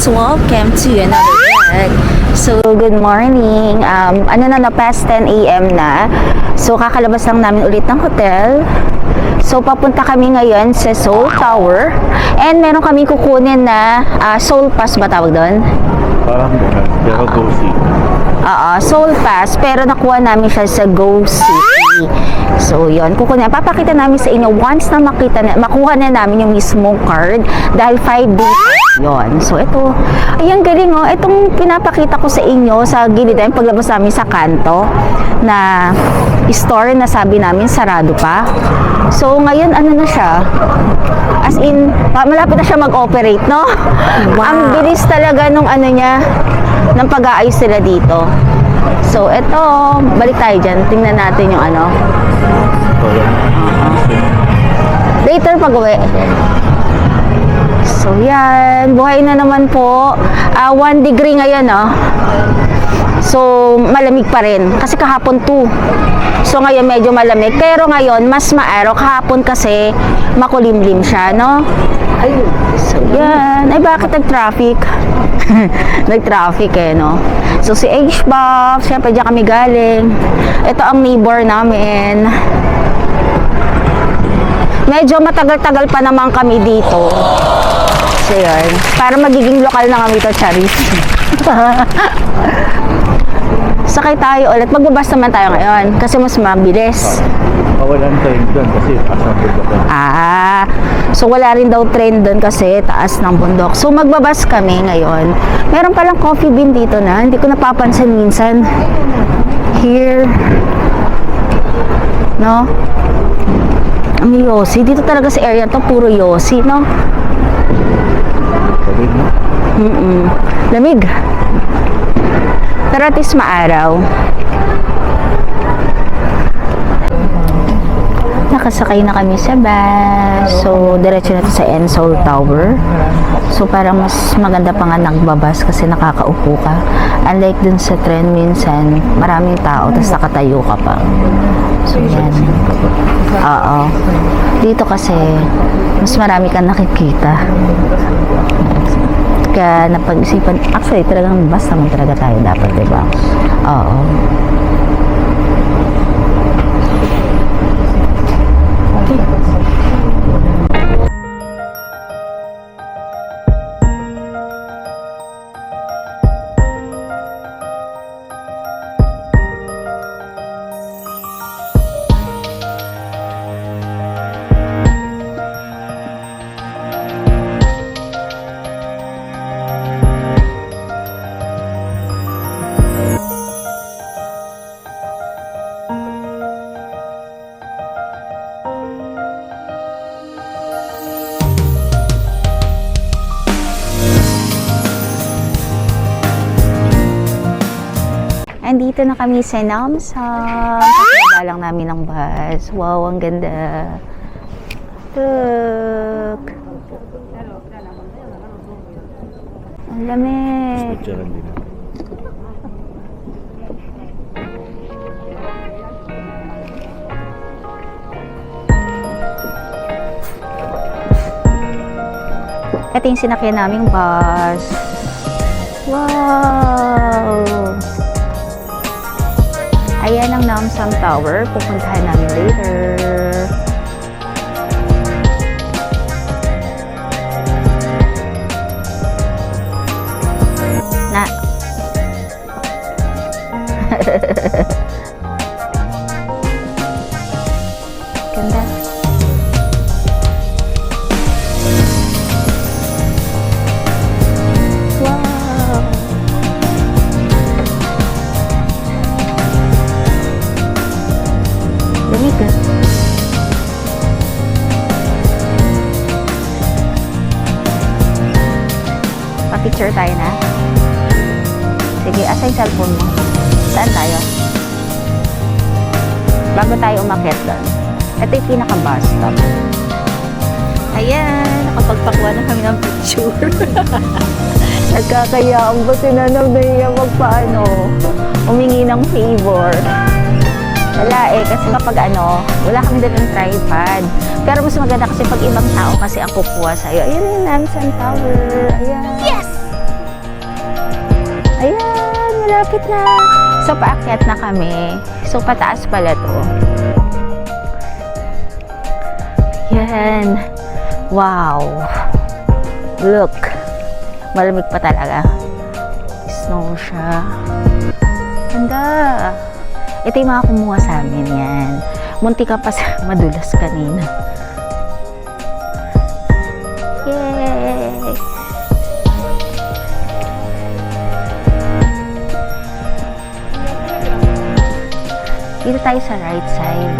guys! Welcome to another vlog. So, good morning. Past 10 a.m. na. So, kakalabas lang namin ulit ng hotel. So, papunta kami ngayon sa Seoul Tower. And meron kami kukunin na Seoul Pass ba tawag doon? Parang gano'n, pero go see. Seoul Pass, pero nakuha namin siya sa Go City. So, yun. Kukunin. Papakita namin sa inyo once na makuha na namin yung mismong card dahil 5 days yun. So, ito. Ayan, galing oh. Itong pinapakita ko sa inyo sa gilid ay paglabas namin sa kanto na store na sabi namin sarado pa. So, ngayon ano na siya? As in, malapit na siya mag-operate, no? Wow. Ang bilis talaga nung ano niya, ng pag-aayos sila dito. So, ito, balik tayo dyan. Tingnan natin yung ano. Later pag-uwi. So, yan. Buhay na naman po. 1 degree ngayon, no? So, malamig pa rin. Kasi kahapon 2. So, ngayon medyo malamig. Pero ngayon, mas maaraw. Kahapon kasi makulimlim siya, no? So, yan. Ay, bakit nag-traffic? Nag-traffic eh, no? So, si H-Box, syempre dyan kami galing. Ito ang neighbor namin. Medyo matagal-tagal pa naman kami dito. So, yun. Para magiging lokal na kami ito, Charis. Sakay tayo ulit. Magbabas naman tayo ngayon kasi mas mabilis. Walang train doon kasi taas ng bundok. So wala rin daw train doon kasi taas ng bundok. So magbabas kami ngayon. Meron palang coffee bean dito na. Hindi ko napapansin minsan. Here. No? Ang yosi. Dito talaga sa area to puro yosi, no? Lamig, no? Lamig. Pero at least maaraw. Nakasakay na kami sa bus. So, diretso na to sa Seoul Tower. So, parang mas maganda pa nga nagbabas kasi nakakaupo ka. Unlike dun sa tren, minsan maraming tao tapos nakatayo ka pa. So, yan. Oo. Dito kasi mas marami kang nakikita. Kaya napag-isipan, actually talagang bus naman talaga tayo dapat, diba? Oo. Andito na kami sa Namsan. Pakibaba lang namin ng bus. Wow, ang ganda. Look. Ang lamig. Ito yung sinakyan naming bus. Wow! Ayan ang Namsan Tower. Pupuntahan namin later. Na. Ganda. Pa-picture tayo na. Sige, asa yung cellphone mo? Saan tayo? Bago tayo umakyat doon. Ito yung pinaka-bus stop. Ayan, nakapagpakuha na kami ng picture. Nagkakayaan ba sinanaw na niya magpaano? Humingi ng favor. Wala eh, kasi kapag wala kami din ng tripod. Pero mas maganda kasi pag ibang tao kasi ang kukuha sa'yo. Ayan yung Namsan Tower. Ayan. Yes! Ayan, malapit na. So, paakyat na kami. So, pataas pala to. Yan. Wow. Look. Malamig pa talaga. Snow siya. Ganda. Ito yung mga kumuha sa amin. Yan. Munti ka pa sa madulas kanina. Yay! Dito tayo sa right side.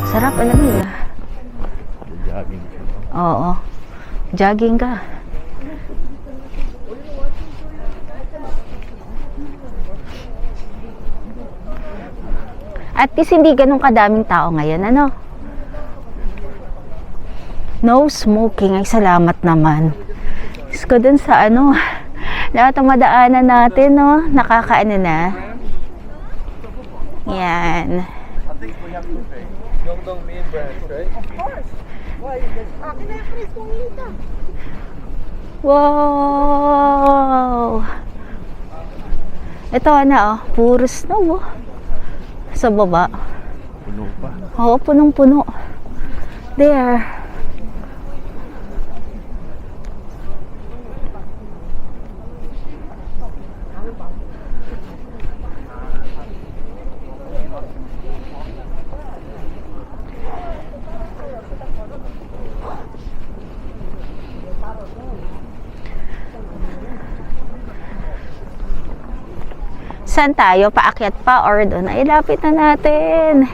Sarap, alam mo yun. Jogging siya. Oo. Jogging ka. At least hindi ganun kadaming tao ngayon, ano? No smoking. Ay, salamat naman. Diyos ko dun sa ano, lahat ng madaanan natin, no? Nakakaano na. Yan. Gyeongdong main branch, right? Of course. Why? Akin na yung price kung ita. Wow! Ito na, oh. Puro snow, oh. Sa baba. Puno pa. Oo, punong-puno. There. Saan tayo? Paakyat pa or doon? Ay, lapit na natin.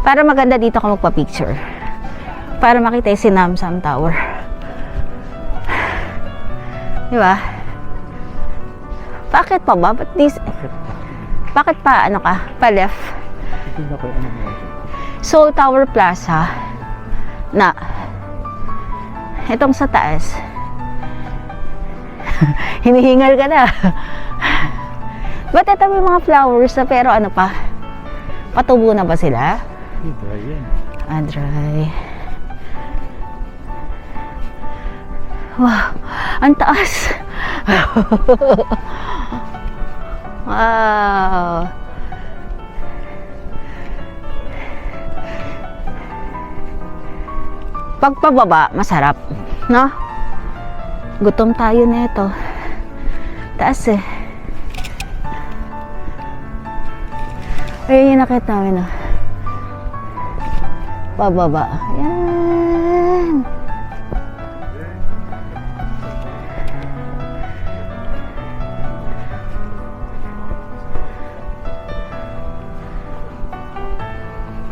Para maganda dito ka magpa-picture. Para makita yung Sinamsam Tower. Diba? Paakyat pa ba? Bakit pa ano ka? Pa left? Hindi na kayo ano mo. Seoul Tower Plaza na itong sa taas. Hinihingal ka na. Ba't ito may mga flowers na pero ano pa? Patubo na ba sila? Dry yan. Ah, dry. Wow, ang taas. Wow. Pagpababa, masarap, no? Gutom tayo na ito. Taas eh. Ayun yung nakita namin, no? Pababa. Yan.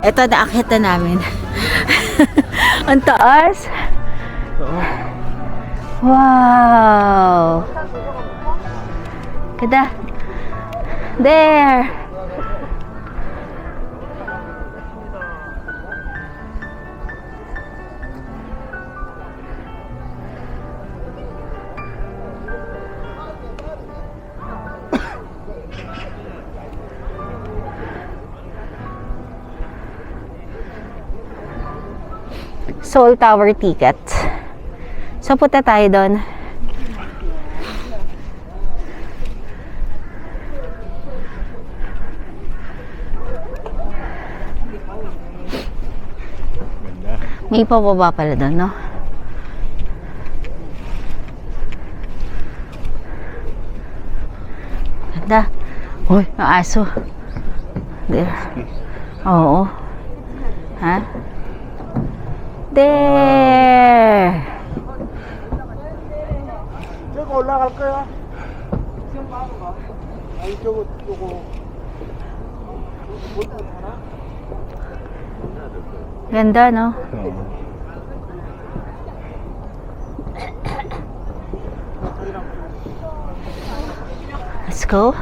Ito, naakyat na namin. Ang taas. Wow. Ganda. There. Seoul Tower ticket. So, punta tayo doon. May pababa pala doon, no? Ganda. Uy, ang aso. There. Oo. Ha? There. 제가 올라갈 거야. 지금 봐봐. 아, 이쪽은 요거. Ganda, no? Oo. Let's go.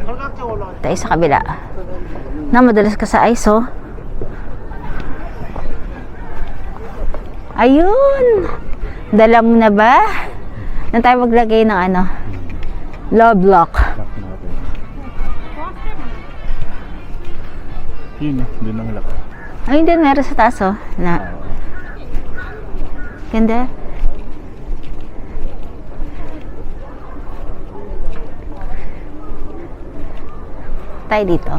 팔각정 올라가. Tayo sa kabila. Na, madalas ka sa ice, oh. Ayun! Dala mo na ba? Na tayo maglagay ng ano? Love lock. Lock natin. Yun eh, doon ang laki. Ayun din, meron sa taas oh. Na. Ganda. Tayo dito.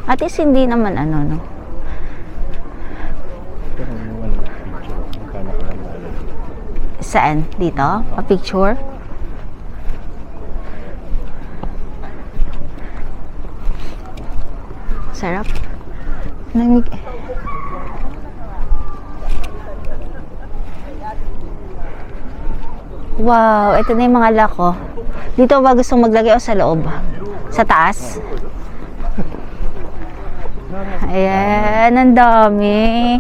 At least hindi naman ano, no? Pero yung ano, picture. Magkano ko lang lalagay. Saan? Dito? A picture? Sarap. Lamig. Wow, ito na yung mga lako. Dito ba gustong maglagay o sa loob? Sa taas? Ayan, ang dami.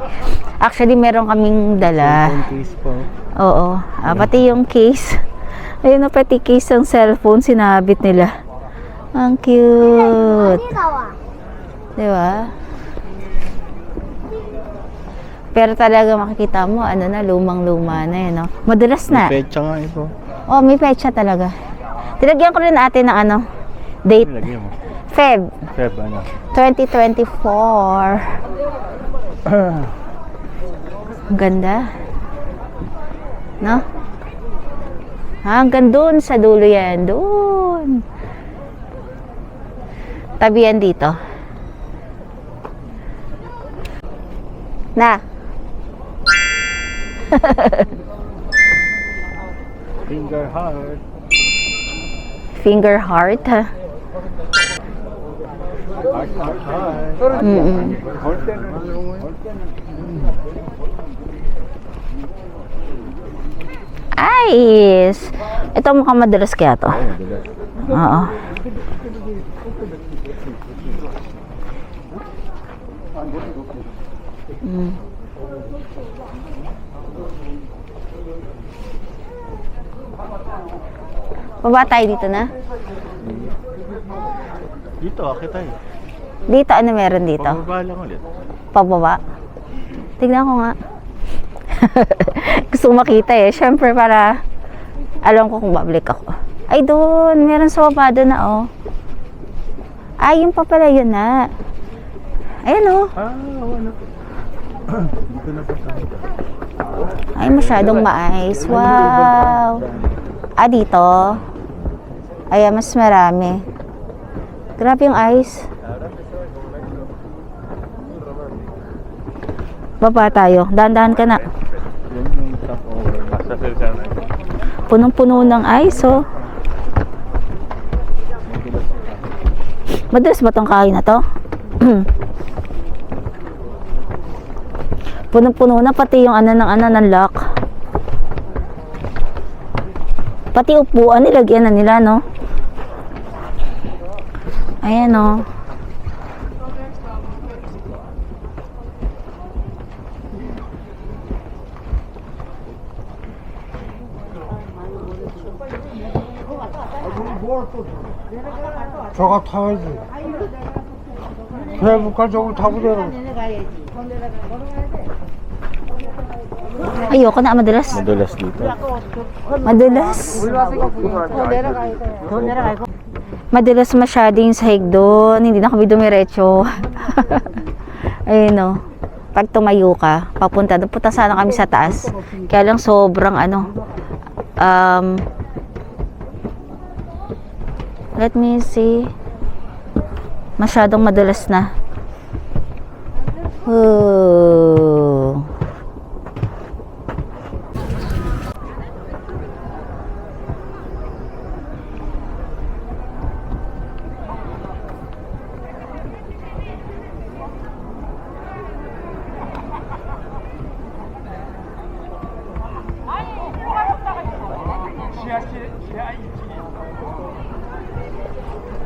Actually, meron kaming dala. Cellphone case po. Oo. Pati yung case. Ayun na, pati case ng cellphone, sinabit nila. Ang cute. Di ba? Pero talaga makikita mo, ano na, lumang-luma na yun, no? Madalas na. May petsa nga ito. Oh, may petsa talaga. Tinagyan ko rin natin ng ano, date. Lagyan mo. Feb Feb, ano? 2024. Ang ganda. No? Hanggang doon sa dulo yan. Doon. Tabi yan dito. Na. Finger heart. Finger heart. Heart, heart, heart. Mm-mm. Ayos. Ito mukhang madalas kaya to. Oo. Mm. Baba tayo dito na. Dito, akit tayo. Dito, ano meron dito? Pababa lang ulit. Pababa. Tignan ko nga. Gusto ko makita eh. Siyempre para alam ko kung babalik ako. Ay, doon. Meron sa baba doon na oh. Ay, yun pa pala yun na. Ayan oh. Wala. Dito na pa tayo. Ay, masyadong mais. Wow. Dito. Ayan, mas marami. Grabe yung ice. Baba tayo. Dahan-dahan ka na. Yan yung top over. Nasa sana. Punong-puno ng ice, oh. Madalas ba tong kain na to? Punong-puno na pati yung ng lock. Pati upuan nilagyan na nila, no? Ayan, oh. 저거 타야지. 배부까 저거 타고 내려. Ayoko na madalas. Madulas dito. Madalas. Madalas masyado yung sahig doon. Hindi na kami dumiretso. Ayun o. Pag tumayo ka, papunta doon. Punta sana kami sa taas. Kaya lang sobrang let me see. Masyadong madalas na. Oh.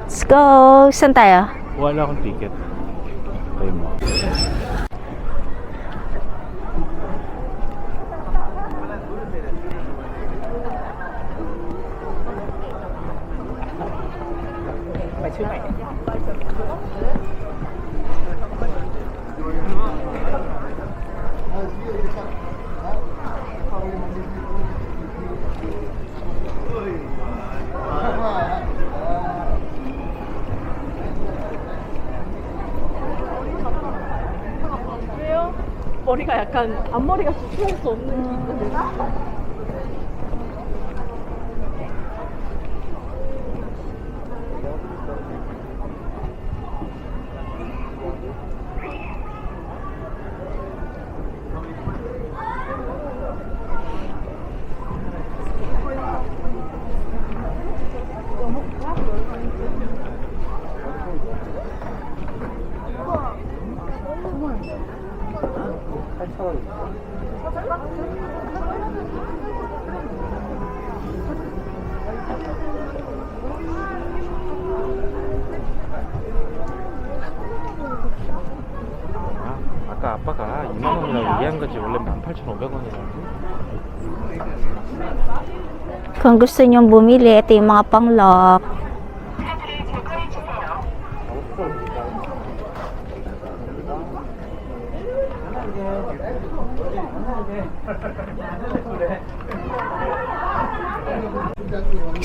Let's go! Saan tayo? Wala akong ticket. Tayo mo. 머리가 약간 앞머리가 수술할 수 없는 기분인데. 아까 아빠가 2만 원이라고 얘기한 거지. 원래 18,500원이라고. Kung gusto nyong bumili, ito yung mga pang-lock.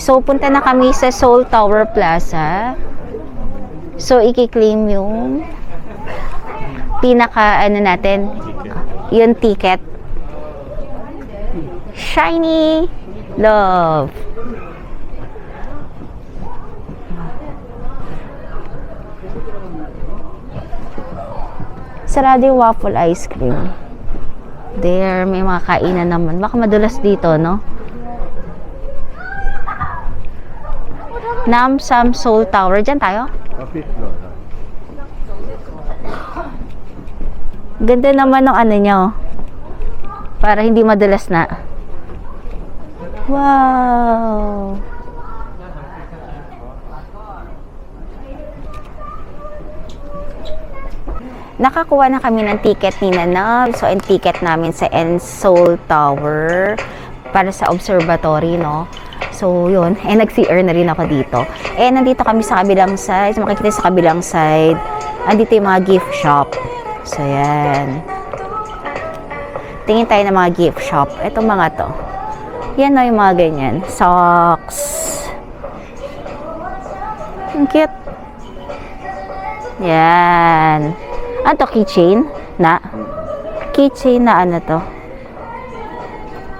So, punta na kami sa Seoul Tower Plaza. So, i-claim yung pinaka, ano natin, yung ticket. Shiny Love. Sarado yung waffle ice cream. There, may mga kainan naman. Baka madulas dito, no? Namsam Seoul Tower. Diyan tayo? Kapit no. Ganda naman ng ano nyo. Para hindi madulas na. Wow! Nakakuha na kami ng ticket ni Nana. So, ang ticket namin sa Seoul Tower para sa observatory, no? So, yun. Nag-CR na rin ako dito. Nandito kami sa kabilang side. So, makikita sa kabilang side. Andito yung mga gift shop. So, yan. Tingin tayo ng mga gift shop. Itong mga to. Yan na yung mga ganyan. Socks. Ang cute. Yan. Ano to? Keychain? Na? Keychain na ano to?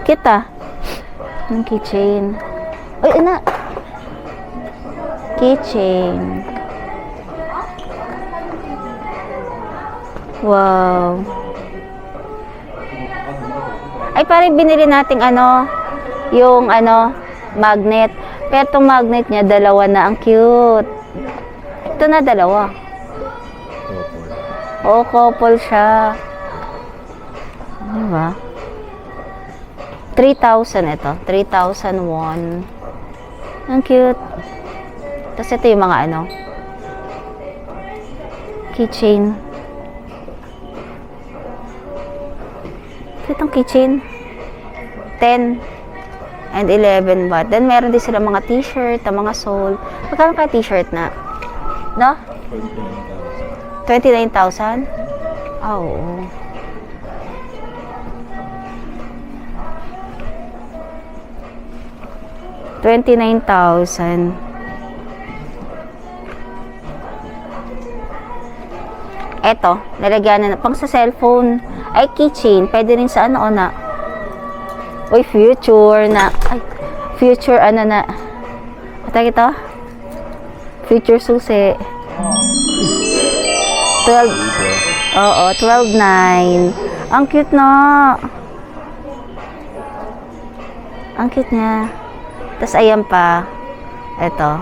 Cute ah. Ang keychain. Uy, ana. Keychain. Wow. Ay, parang binili nating ano, yung ano, magnet. Pero itong magnet niya, dalawa na. Ang cute. Ito na dalawa. Oo, couple siya. Diba? 3,000 ito. 3,000 won. Ang cute. Tapos ito yung mga ano, keychain. Cute ang keychain. 10 and 11 baht. Then meron din sila mga t-shirt, mga soul. Magkano ka t-shirt na? No? 29,000? Ah, oo. $29,000. Eto, nalagyan na pang sa cellphone. Ay, keychain. Pwede rin sa ano na. Uy, future na. Ay, future ano na. Ata ito? Future susi. 12. Oo, 12.9. Ang cute na. Ang cute niya. Tapos ayan pa. Ito.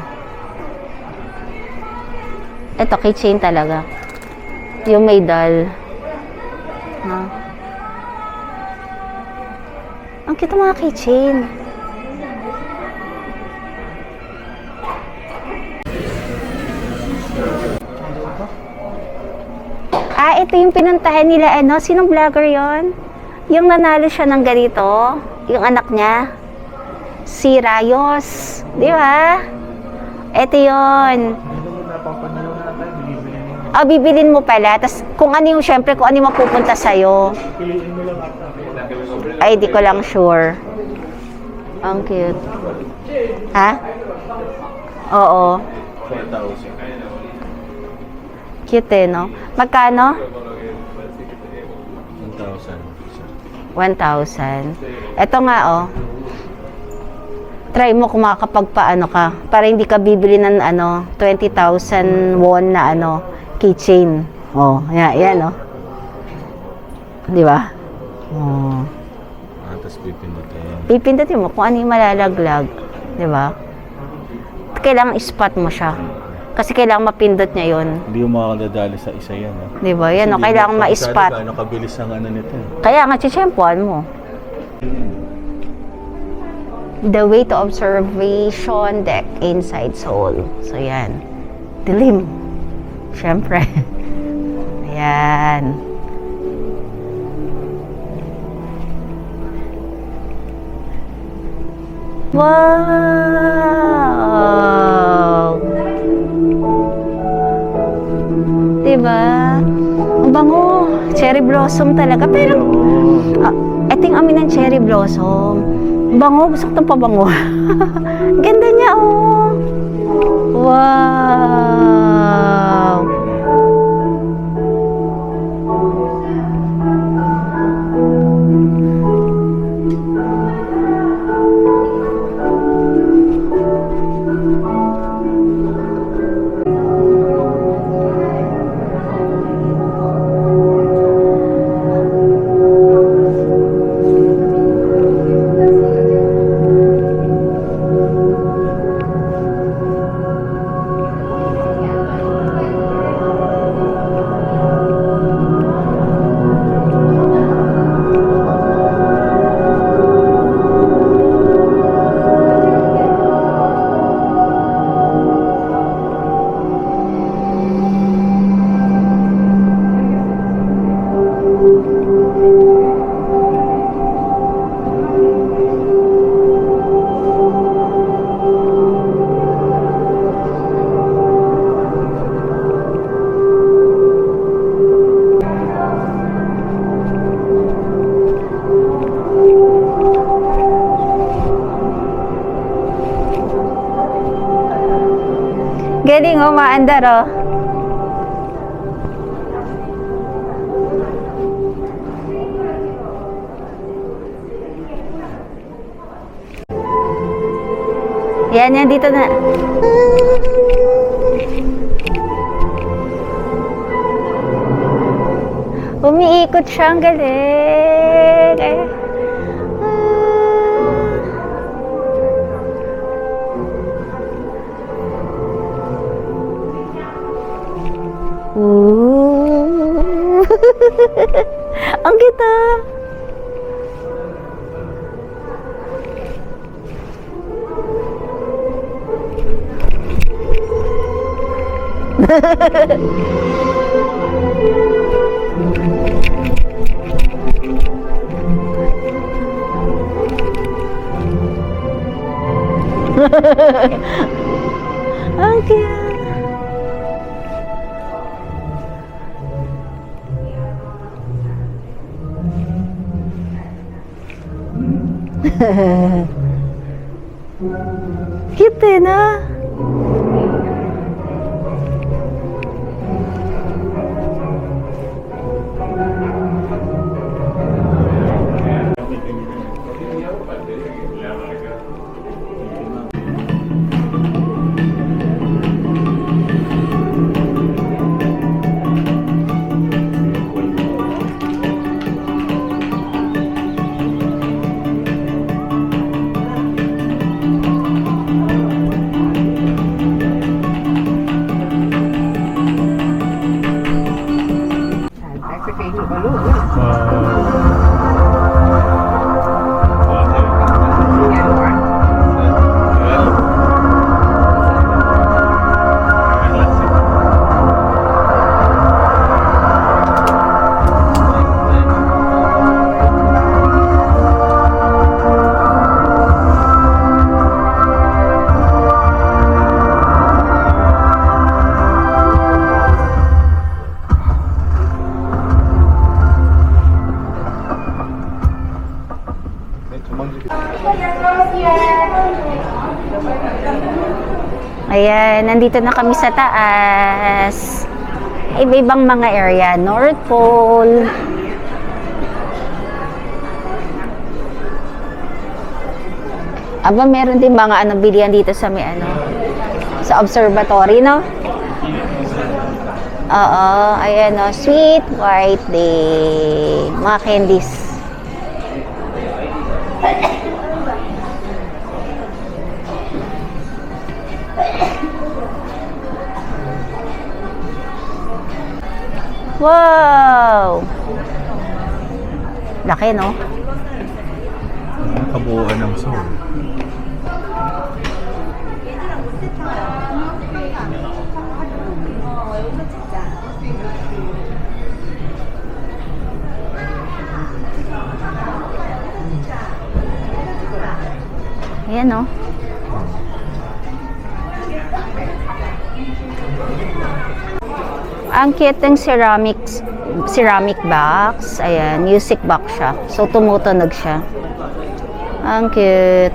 Ito, keychain talaga. Yung may doll. Ha? Ang cute ng mga keychain. Ito yung pinuntahan nila, ano? Sinong vlogger yon? Yung nanalo siya ng ganito. Yung anak niya. Si Rayos. Di ba? Ito yun. Oh, bibilin mo pala. Tapos, kung ano yung, syempre, kung ano yung mapupunta sa'yo. Ay, di ko lang sure. Ang cute. Ha? Oo. 4,000. Cute eh, no? Magkano? 1,000. 1,000. Ito nga, oh. Try mo kung makakapagpaano ka para hindi ka bibili ng 20,000 won na keychain. Oh, yan oh. Di ba? Oh. Tapos pipindutin. Pipindutin mo kung ano yung malalaglag. Di ba? Kailangan i-spot mo siya. Kasi kailangan mapindot niya yun. Hindi mo makakadadali sa isa yan. Di ba? Yan o, kailangan ma-spot. Ano kabilis ang nito? Kaya nga, chitsyempoan mo. The way to observation deck inside Seoul. So, yan. Dilim. Siyempre. Ayan. Wow! Diba? Ang bango. Cherry blossom talaga. Pero, ito yung amin ng cherry blossom. Bango. Gusto ko itong pabango. Ganda niya, oh. Wow! Galing, oh, maandar, oh. Yan, dito na. Umiikot siya, ang galing. Ooh. Ang kita. Ang cute. Cute na. Ayan, nandito na kami sa taas. Iba-ibang mga area. North Pole. Aba, meron din mga ano, bilihan dito sa may ano, sa observatory, no? Oo, ayan o, sweet white day. Mga candies. Wow! Laki, no? Ang kabuuan ng Seoul. Ayan, no? Ang cute ng ceramic box. Ayan, music box siya. So, tumutunog siya. Ang cute.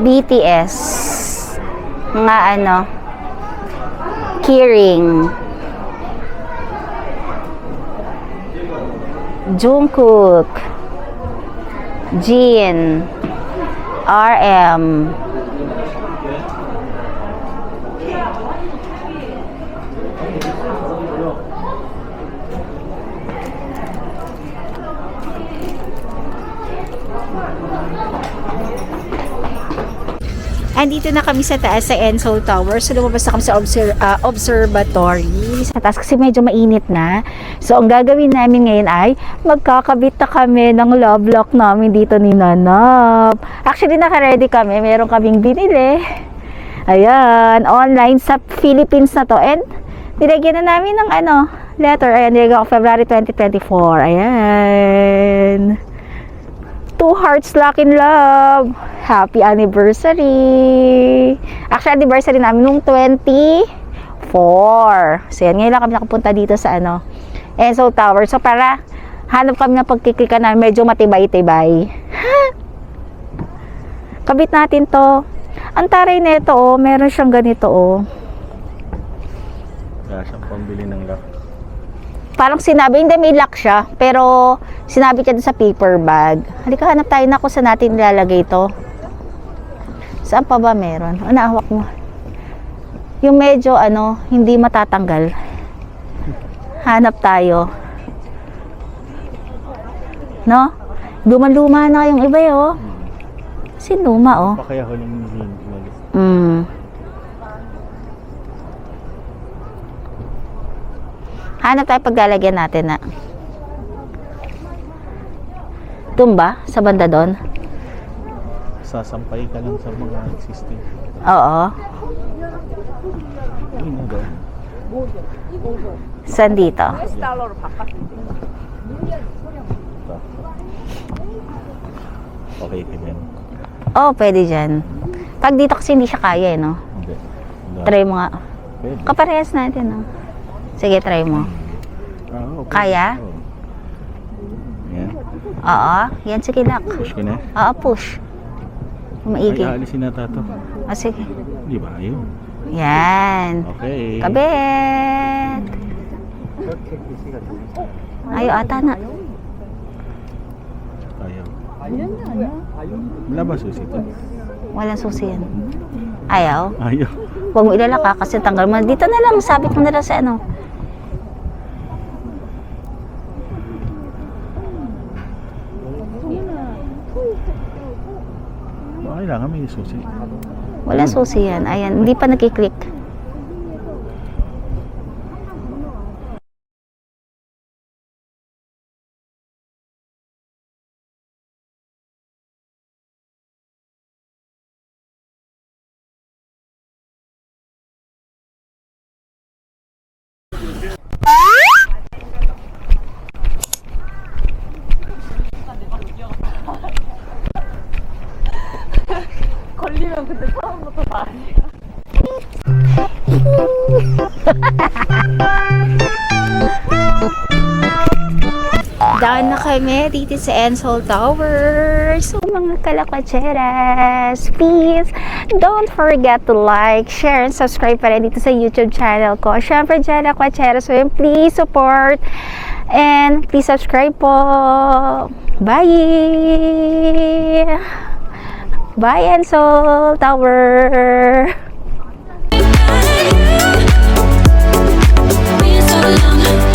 BTS. Mga ano, keyring. Jungkook, Jin, RM. Andito na kami sa taas sa Enseoul Tower. So, lumabas na kami sa observatory. Sa taas kasi medyo mainit na. So, ang gagawin namin ngayon ay magkakabit na kami ng love lock namin dito ni Nanap. Actually, naka-ready kami. Meron kaming binili. Ayan. Online sa Philippines na to. And, nilagyan na namin ng ano, letter. Ayan, nilagyan ko February 2024. Ayan. 2 hearts, luck in love. Happy anniversary. Actually, anniversary namin nung 24. So, yan. Ngayon lang kami nakapunta dito sa ano, Enseoul Tower. So, para hanap kami ng pagkiklikan na medyo matibay-tibay. Kabit natin to. Ang taray nito, oh. Meron siyang ganito, oh. Kaya siyang pambili ng lock. Parang sinabi, hindi may lock siya, pero sinabi siya sa paper bag. Halika, hanap tayo na kung saan natin nilalagay ito. Saan pa ba meron? Ano, hawak mo. Yung medyo, ano, hindi matatanggal. Hanap tayo. No? Luma-luma na yung iba, oh. Kasi luma, oh. Pa kaya huling hindi. Hanap tayo paglalagyan natin na. Tumba? Sa banda doon? Sasampay ka lang sa mga existing. Oo. Yun na doon. Saan dito? $10로 바꿨어. Okay, Kevin. Oh, pwede dyan. Pag dito kasi hindi siya kaya, no? Hindi. Try mo nga. Pwede. Kaparehas natin, no? Sige, try mo. Okay. Kaya? Oh. Yan. Oo. Yan, sige, lock. Push ko na. Oo, push. Maigi. Ay, aalisin na tato. O, sige. Di ba? Ayun. Yan. Okay. Kabit. Ayaw ata na. Ayaw. Wala ba susi ito? Walang susi yan. Ayaw. Ayaw. Huwag mo ilalaka kasi tanggal mo. Dito na lang. Sabit mo na lang sa ano. Kailangan may susi. Walang susi yan. Ayan. Hindi pa nagkiklik. 걸리면 근데 처음부터 다 아니야. Down na kami dito sa Ensol Tower. So mga kalakwacheras, please don't forget to like, share, and subscribe pa rin dito sa YouTube channel ko. Syempre dyan, Lakwacheras, so yun, please support and please subscribe po. Bye! Bye, Ensol Tower! Been so long.